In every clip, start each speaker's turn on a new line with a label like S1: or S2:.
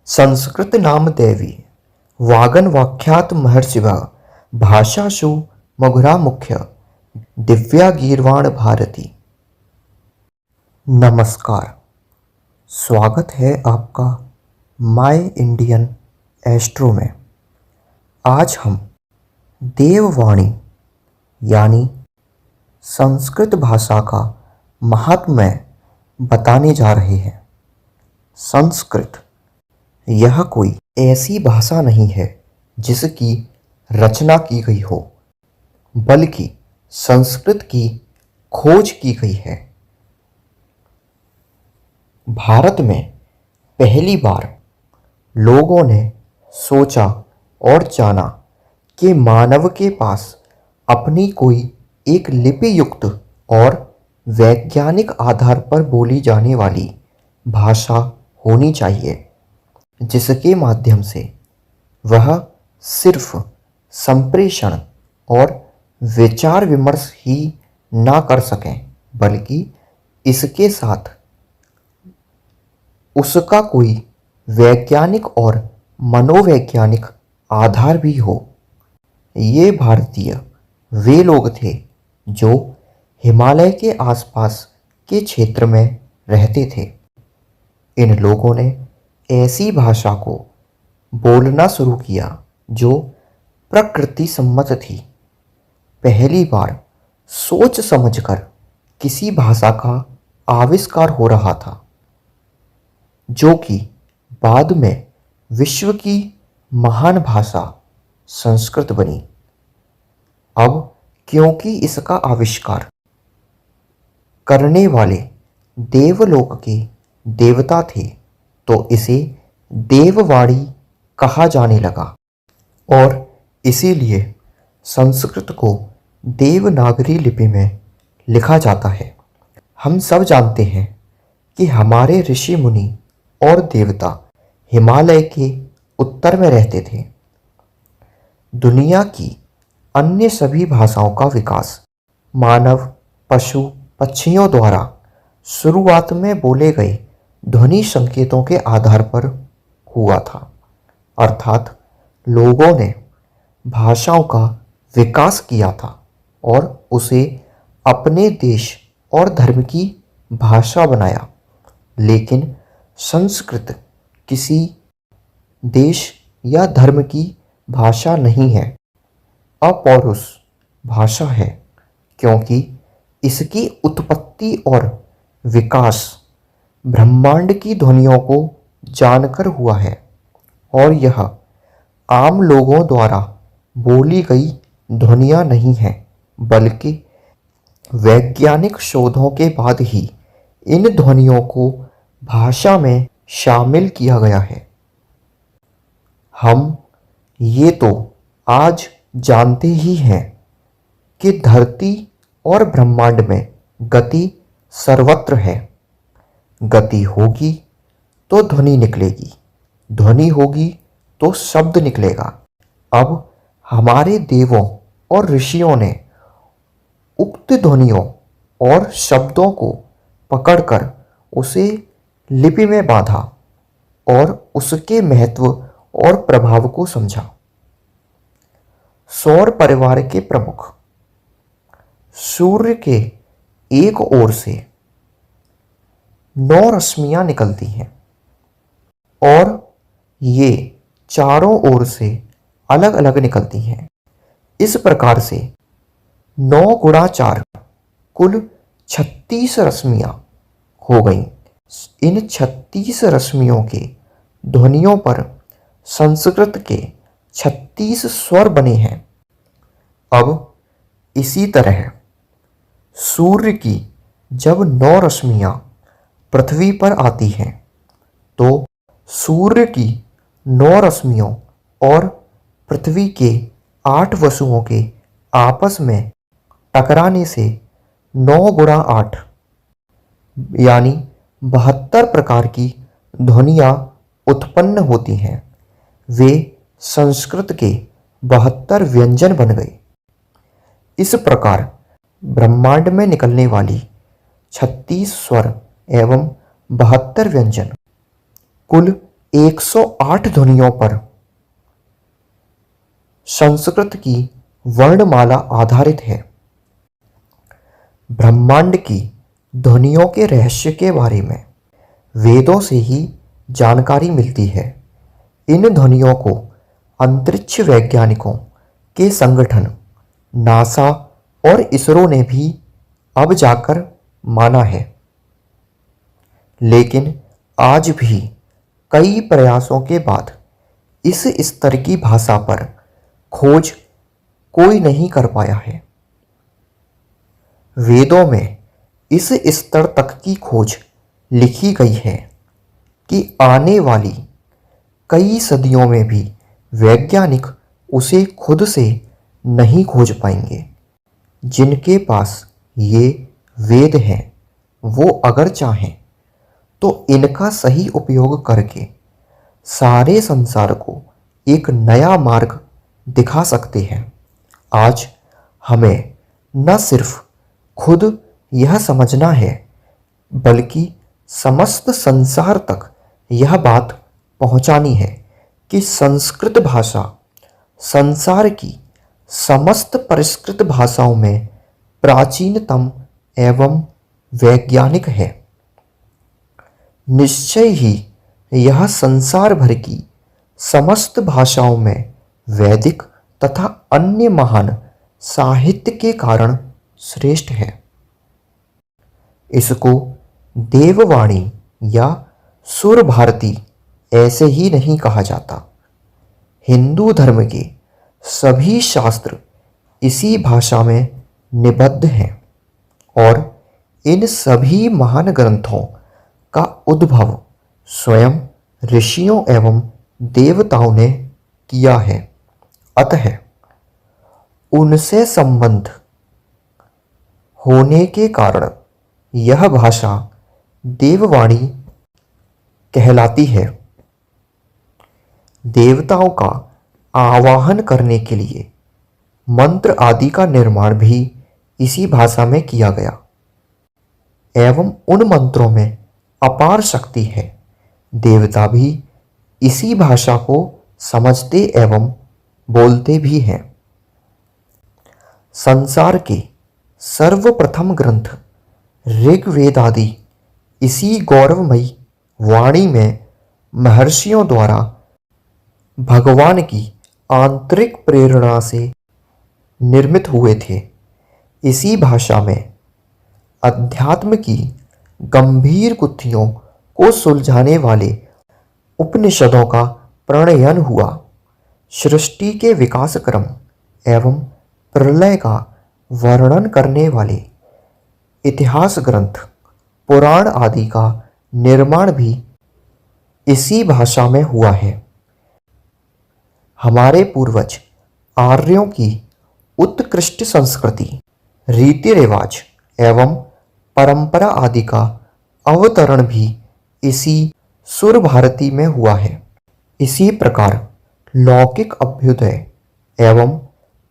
S1: संस्कृत नाम दैवी वागन वाख्यात महर्षिभा भाषासु मधुरा मुख्य दिव्या गीर्वाण भारती। नमस्कार, स्वागत है आपका माय इंडियन एस्ट्रो में। आज हम देववाणी यानी संस्कृत भाषा का महात्म्य बताने जा रहे हैं। संस्कृत यह कोई ऐसी भाषा नहीं है जिसकी रचना की गई हो, बल्कि संस्कृत की खोज की गई है। भारत में पहली बार लोगों ने सोचा और जाना कि मानव के पास अपनी कोई एक लिपि युक्त और वैज्ञानिक आधार पर बोली जाने वाली भाषा होनी चाहिए, जिसके माध्यम से वह सिर्फ संप्रेषण और विचार विमर्श ही ना कर सकें, बल्कि इसके साथ उसका कोई वैज्ञानिक और मनोवैज्ञानिक आधार भी हो। ये भारतीय वे लोग थे जो हिमालय के आसपास के क्षेत्र में रहते थे। इन लोगों ने ऐसी भाषा को बोलना शुरू किया जो प्रकृति सम्मत थी। पहली बार सोच समझकर किसी भाषा का आविष्कार हो रहा था, जो कि बाद में विश्व की महान भाषा संस्कृत बनी। अब क्योंकि इसका आविष्कार करने वाले देवलोक के देवता थे, तो इसे देववाणी कहा जाने लगा और इसीलिए संस्कृत को देवनागरी लिपि में लिखा जाता है। हम सब जानते हैं कि हमारे ऋषि मुनि और देवता हिमालय के उत्तर में रहते थे। दुनिया की अन्य सभी भाषाओं का विकास मानव, पशु, पक्षियों द्वारा शुरुआत में बोले गए ध्वनि संकेतों के आधार पर हुआ था। अर्थात लोगों ने भाषाओं का विकास किया था और उसे अपने देश और धर्म की भाषा बनाया। लेकिन संस्कृत किसी देश या धर्म की भाषा नहीं है, अपौरुष भाषा है, क्योंकि इसकी उत्पत्ति और विकास ब्रह्मांड की ध्वनियों को जानकर हुआ है और यह आम लोगों द्वारा बोली गई ध्वनियाँ नहीं हैं, बल्कि वैज्ञानिक शोधों के बाद ही इन ध्वनियों को भाषा में शामिल किया गया है। हम ये तो आज जानते ही हैं कि धरती और ब्रह्मांड में गति सर्वत्र है। गति होगी तो ध्वनि निकलेगी, ध्वनि होगी तो शब्द निकलेगा। अब हमारे देवों और ऋषियों ने उक्त ध्वनियों और शब्दों को पकड़कर उसे लिपि में बांधा और उसके महत्व और प्रभाव को समझा। सौर परिवार के प्रमुख सूर्य के एक ओर से 9 रश्मियां निकलती हैं और ये चारों ओर से अलग अलग निकलती हैं। इस प्रकार से 9 गुणा 4 कुल 36 रश्मियां हो गईं। इन 36 रश्मियों के ध्वनियों पर संस्कृत के 36 स्वर बने हैं। अब इसी तरह सूर्य की जब 9 रश्मियां पृथ्वी पर आती हैं, तो सूर्य की 9 रश्मियों और पृथ्वी के 8 वसुओं के आपस में टकराने से 9 गुणा 8 यानी 72 प्रकार की ध्वनियाँ उत्पन्न होती हैं। वे संस्कृत के 72 व्यंजन बन गए। इस प्रकार ब्रह्मांड में निकलने वाली 36 स्वर एवं 72 व्यंजन कुल 108 ध्वनियों पर संस्कृत की वर्णमाला आधारित है। ब्रह्मांड की ध्वनियों के रहस्य के बारे में वेदों से ही जानकारी मिलती है। इन ध्वनियों को अंतरिक्ष वैज्ञानिकों के संगठन नासा और इसरो ने भी अब जाकर माना है, लेकिन आज भी कई प्रयासों के बाद इस स्तर की भाषा पर खोज कोई नहीं कर पाया है। वेदों में इस स्तर तक की खोज लिखी गई है कि आने वाली कई सदियों में भी वैज्ञानिक उसे खुद से नहीं खोज पाएंगे। जिनके पास ये वेद हैं वो अगर चाहें तो इनका सही उपयोग करके सारे संसार को एक नया मार्ग दिखा सकते हैं। आज हमें न सिर्फ खुद यह समझना है बल्कि समस्त संसार तक यह बात पहुंचानी है कि संस्कृत भाषा संसार की समस्त परिष्कृत भाषाओं में प्राचीनतम एवं वैज्ञानिक है। निश्चय ही यह संसार भर की समस्त भाषाओं में वैदिक तथा अन्य महान साहित्य के कारण श्रेष्ठ है। इसको देववाणी या सुर भारती ऐसे ही नहीं कहा जाता। हिंदू धर्म के सभी शास्त्र इसी भाषा में निबद्ध हैं और इन सभी महान ग्रंथों का उद्भव स्वयं ऋषियों एवं देवताओं ने किया है। अतः उनसे संबंध होने के कारण यह भाषा देववाणी कहलाती है। देवताओं का आवाहन करने के लिए मंत्र आदि का निर्माण भी इसी भाषा में किया गया एवं उन मंत्रों में अपार शक्ति है। देवता भी इसी भाषा को समझते एवं बोलते भी हैं। संसार के सर्वप्रथम ग्रंथ ऋग्वेद आदि इसी गौरवमयी वाणी में महर्षियों द्वारा भगवान की आंतरिक प्रेरणा से निर्मित हुए थे। इसी भाषा में अध्यात्म की गंभीर गुत्थियों को सुलझाने वाले उपनिषदों का प्रणयन हुआ। सृष्टि के विकास क्रम एवं प्रलय का वर्णन करने वाले इतिहास ग्रंथ पुराण आदि का निर्माण भी इसी भाषा में हुआ है। हमारे पूर्वज आर्यों की उत्कृष्ट संस्कृति, रीति रिवाज एवं परंपरा आदि का अवतरण भी इसी सुर भारती में हुआ है। इसी प्रकार लौकिक अभ्युदय एवं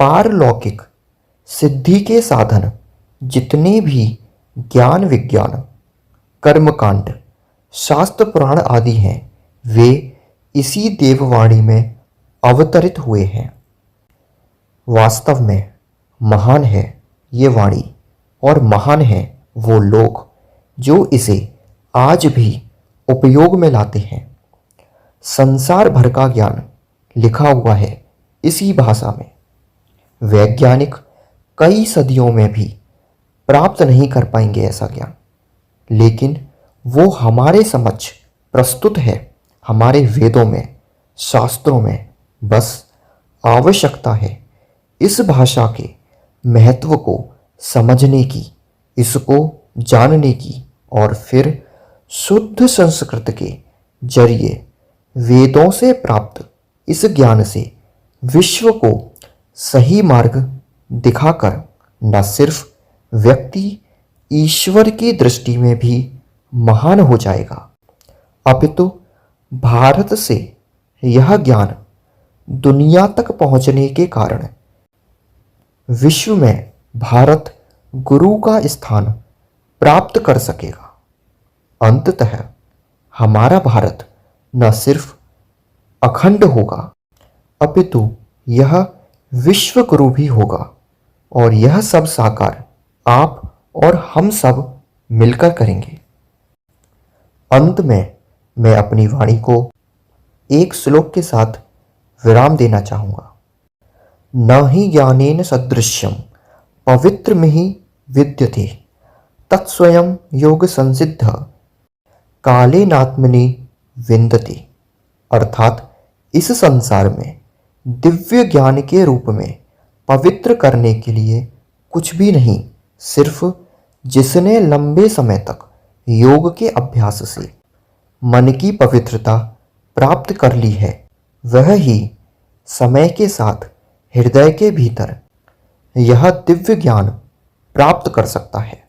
S1: पारलौकिक सिद्धि के साधन जितने भी ज्ञान विज्ञान कर्मकांड शास्त्र पुराण आदि हैं वे इसी देववाणी में अवतरित हुए हैं। वास्तव में महान है ये वाणी और महान है वो लोग जो इसे आज भी उपयोग में लाते हैं। संसार भर का ज्ञान लिखा हुआ है इसी भाषा में। वैज्ञानिक कई सदियों में भी प्राप्त नहीं कर पाएंगे ऐसा ज्ञान, लेकिन वो हमारे समक्ष प्रस्तुत है हमारे वेदों में, शास्त्रों में। बस आवश्यकता है इस भाषा के महत्व को समझने की, इसको जानने की और फिर शुद्ध संस्कृत के जरिए वेदों से प्राप्त इस ज्ञान से विश्व को सही मार्ग दिखाकर न सिर्फ व्यक्ति ईश्वर की दृष्टि में भी महान हो जाएगा, अपितु भारत से यह ज्ञान दुनिया तक पहुंचने के कारण विश्व में भारत गुरु का स्थान प्राप्त कर सकेगा। अंततः हमारा भारत न सिर्फ अखंड होगा अपितु यह विश्व गुरु भी होगा और यह सब साकार आप और हम सब मिलकर करेंगे। अंत में मैं अपनी वाणी को एक श्लोक के साथ विराम देना चाहूँगा। न हि ज्ञानेन सदृश्यम पवित्र में ही विद्यते तत्स्वयं योग संसिद्ध कालेनात्मनि विन्दति। अर्थात इस संसार में दिव्य ज्ञान के रूप में पवित्र करने के लिए कुछ भी नहीं, सिर्फ जिसने लंबे समय तक योग के अभ्यास से मन की पवित्रता प्राप्त कर ली है, वह ही समय के साथ हृदय के भीतर यह दिव्य ज्ञान प्राप्त कर सकता है।